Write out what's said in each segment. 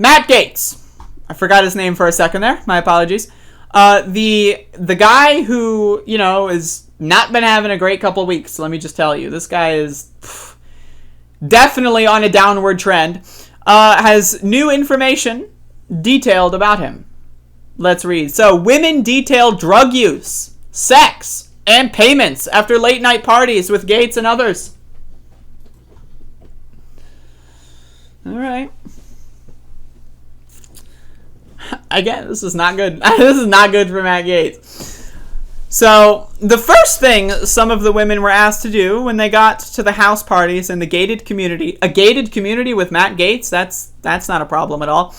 Matt Gaetz. I forgot his name for a second there. My apologies. The guy who, is not been having a great couple weeks. Let me just tell you. This guy is definitely on a downward trend. Has new information detailed about him. Let's read. So, women detail drug use, sex, and payments after late night parties with Gaetz and others. All right. Again, this is not good. This is not good for Matt Gaetz. So, the first thing some of the women were asked to do when they got to the house parties in the gated community, a gated community with Matt Gaetz, that's not a problem at all,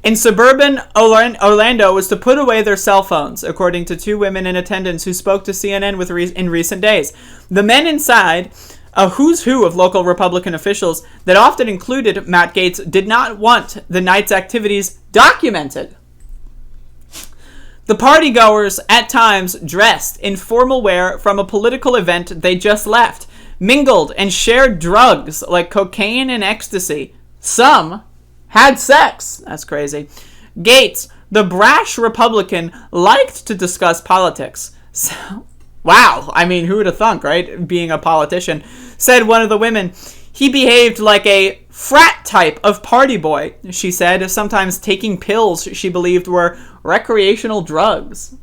in suburban Orlando, was to put away their cell phones, according to two women in attendance who spoke to CNN in recent days. The men inside, a who's who of local Republican officials that often included Matt Gaetz, did not want the night's activities documented. The partygoers at times dressed in formal wear from a political event they just left, mingled and shared drugs like cocaine and ecstasy. Some had sex. That's crazy. Gaetz, the brash Republican, liked to discuss politics. So, wow, I mean, who would have thunk, right? Being a politician. Said one of the women, he behaved like a frat type of party boy, she said, sometimes taking pills she believed were recreational drugs.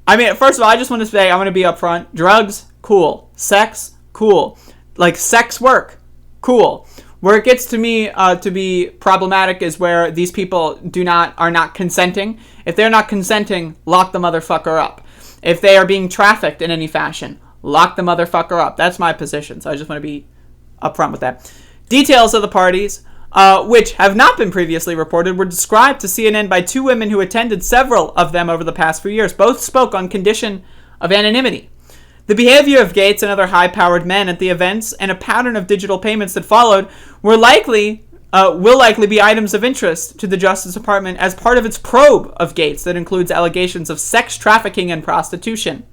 I mean, first of all, I just want to say, I'm going to be upfront. Drugs, cool. Sex, cool. Like, sex work, cool. Where it gets to me to be problematic is where these people are not consenting. If they're not consenting, lock the motherfucker up. If they are being trafficked in any fashion, lock the motherfucker up. That's my position, so I just want to be upfront with that. Details of the parties, which have not been previously reported, were described to CNN by two women who attended several of them over the past few years. Both spoke on condition of anonymity. The behavior of Gaetz and other high-powered men at the events and a pattern of digital payments that followed will likely be items of interest to the Justice Department as part of its probe of Gaetz that includes allegations of sex trafficking and prostitution.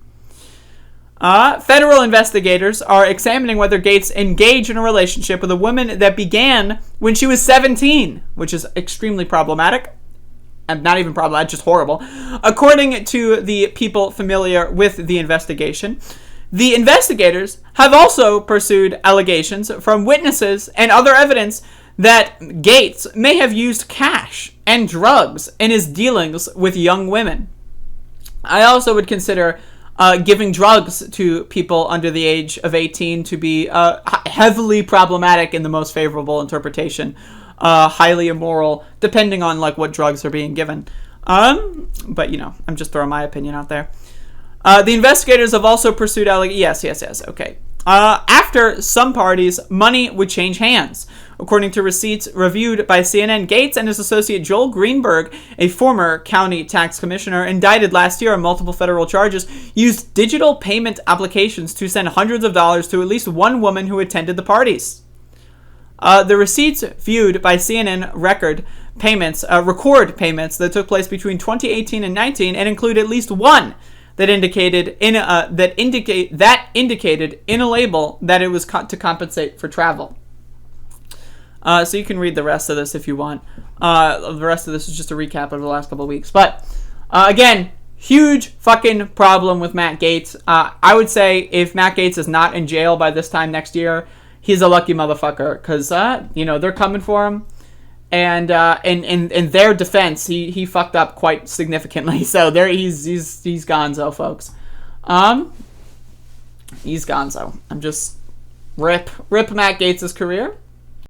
Federal investigators are examining whether Gaetz engaged in a relationship with a woman that began when she was 17, which is extremely problematic. And not even problematic, just horrible. According to the people familiar with the investigation, the investigators have also pursued allegations from witnesses and other evidence that Gaetz may have used cash and drugs in his dealings with young women. I also would consider giving drugs to people under the age of 18 to be heavily problematic in the most favorable interpretation. Highly immoral, depending on what drugs are being given. But I'm just throwing my opinion out there. The investigators have also pursued yes, okay. After some parties, money would change hands. According to receipts reviewed by CNN, Gaetz and his associate Joel Greenberg, a former county tax commissioner indicted last year on multiple federal charges, used digital payment applications to send hundreds of dollars to at least one woman who attended the parties. The receipts viewed by CNN record payments that took place between 2018 and 19 and include at least one that indicated in a label that it was to compensate for travel. So you can read the rest of this if you want. The rest of this is just a recap of the last couple of weeks. But again, huge fucking problem with Matt Gaetz. I would say if Matt Gaetz is not in jail by this time next year, he's a lucky motherfucker, because they're coming for him, and in their defense, he fucked up quite significantly. So he's gonzo, folks. He's gonzo. I'm just rip Matt Gaetz' career.